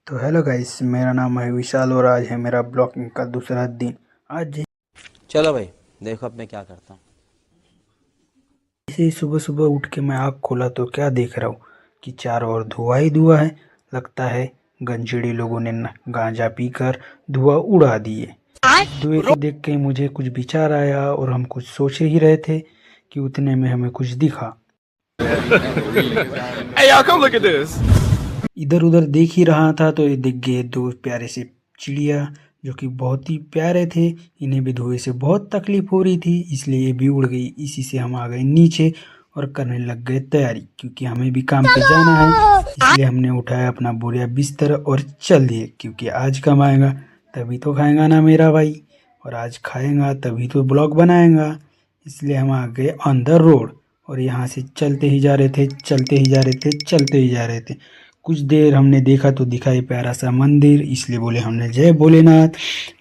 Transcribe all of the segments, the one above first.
तो hello guys, मेरा नाम है विशाल और आज है मेरा ब्लॉगिंग का दूसरा दिन। आज चलो भाई, देखो अब मैं क्या करता हूँ। जैसे ही सुबह सुबह उठ के मैं आँख खोला तो क्या देख रहा हूँ कि चारों ओर धुआं ही धुआं है। लगता है गंजेड़ी लोगों ने गांजा पीकर धुआं उड़ा दिए। धुएं को देख के मुझे कुछ विचार आया और हम कुछ सोच ही रहे थे कि उतने में हमें कुछ दिखा। Hey, y'all, come look at this. इधर उधर देख ही रहा था तो ये दिख गए दो प्यारे से चिड़िया जो कि बहुत ही प्यारे थे। इन्हें भी धुएं से बहुत तकलीफ हो रही थी, इसलिए ये भी उड़ गई। इसी से हम आ गए नीचे और करने लग गए तैयारी, क्योंकि हमें भी काम पे जाना है। इसलिए हमने उठाया अपना बोरिया बिस्तर और चल दिए, क्योंकि आज कमाएगा तभी तो खाएगा ना मेरा भाई, और आज खाएगा तभी तो ब्लॉग बनाएगा। इसलिए हम आ गए ऑन द रोड और यहाँ से चलते ही जा रहे थे, चलते ही जा रहे थे, चलते ही जा रहे थे। कुछ देर हमने देखा तो दिखाई प्यारा सा मंदिर, इसलिए बोले हमने जय भोलेनाथ,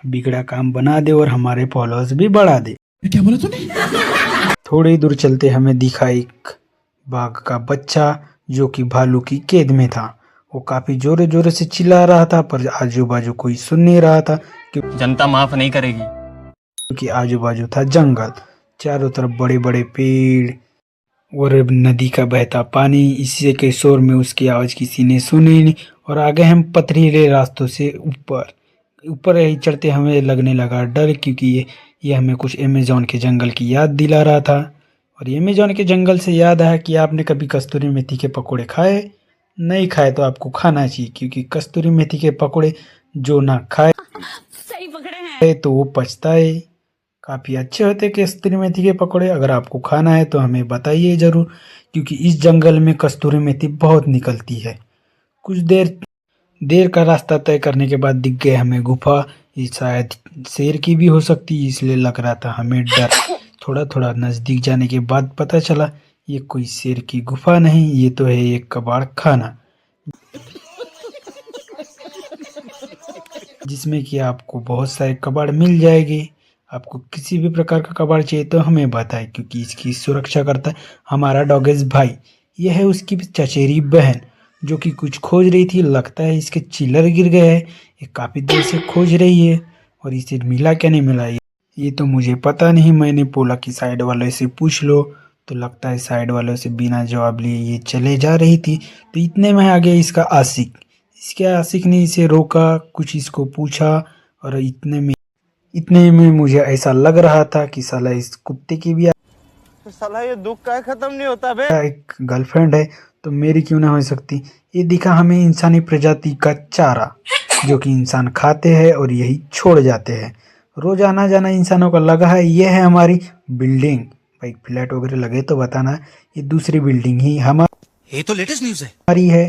बिगड़ा काम बना दे और हमारे फॉलोअर्स भी बढ़ा दे। क्या बोला तूने? थोड़ी दूर चलते हमें दिखा एक बाघ का बच्चा जो कि भालू की कैद में था। वो काफी जोरे जोरे से चिल्ला रहा था, पर आजू बाजू कोई सुन नहीं रहा था जनता माफ नहीं करेगी। क्योंकि आजू बाजू था जंगल, चारों तरफ बड़े बड़े पेड़ और नदी का बहता पानी। इसी के शोर में उसकी आवाज किसी ने सुनी नहीं और आगे हम पथरीले रास्तों से ऊपर ऊपर ही चढ़ते हमें लगने लगा डर, क्योंकि ये हमें कुछ अमेज़न के जंगल की याद दिला रहा था। और ये अमेज़न के जंगल से याद आया कि आपने कभी कस्तूरी मेथी के पकोड़े खाए? नहीं खाए तो आपको खाना चाहिए, क्योंकि कस्तूरी मेथी के पकोड़े जो ना खाए सही पकड़े हैं तो वो पछताए। काफ़ी अच्छे होते कस्तूरी मेथी के पकौड़े। अगर आपको खाना है तो हमें बताइए ज़रूर, क्योंकि इस जंगल में कस्तूरी मेथी बहुत निकलती है। कुछ देर का रास्ता तय करने के बाद दिख गए हमें गुफा। ये शायद शेर की भी हो सकती है, इसलिए लग रहा था हमें डर। थोड़ा थोड़ा नज़दीक जाने के बाद पता चला ये कोई शेर की गुफा नहीं, ये तो है एक कबाड़ खाना, जिसमें कि आपको बहुत सारे कबाड़ मिल जाएंगे। आपको किसी भी प्रकार का कबाड़ चाहिए तो हमें बताएं, क्योंकि इसकी सुरक्षा करता है हमारा डॉगेज भाई। यह है उसकी चचेरी बहन जो कि कुछ खोज रही थी। लगता है इसके चिल्लर गिर गए हैं, ये काफ़ी देर से खोज रही है। और इसे मिला क्या नहीं मिला ये तो मुझे पता नहीं। मैंने बोला कि साइड वालों से पूछ लो, तो लगता है साइड वालों से बिना जवाब लिए ये चले जा रही थी। तो इतने में आ गया इसका आशिक। इसके आशिक ने इसे रोका, कुछ इसको पूछा, और इतने में मुझे ऐसा लग रहा था कि साला इस कुत्ते की भी साला ये दुख का खत्म नहीं होता बे। एक गर्लफ्रेंड है तो मेरी क्यों ना हो सकती। ये दिखा हमें इंसानी प्रजाति का चारा जो कि इंसान खाते हैं और यही छोड़ जाते हैं। रोज आना जाना इंसानों का लगा है। ये है हमारी बिल्डिंग। भाई फ्लैट वगैरह लगे तो बताना। ये दूसरी बिल्डिंग ही ये तो लेटेस्ट न्यूज़ है। हमारी है।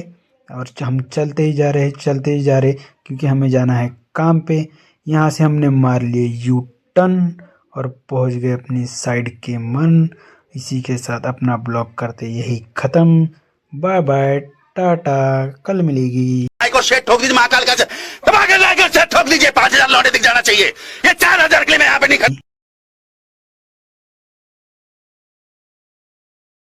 और हम चलते ही जा रहे, चलते ही जा रहे, क्योंकि हमें जाना है काम पे। यहाँ से हमने मार लिए यू टर्न और पहुँच गए अपनी साइड के मन। इसी के साथ अपना ब्लॉग करते यही ख़त्म। बाय बाय, टाटा, कल मिलेगी। को शेड ठोक दीजिए, महाकाल का दबा के लाइक और शेड ठोक दीजिए। 5000 लौटे दिख जाना चाहिए। ये 4000 के लिए मैं यहाँ पे नहीं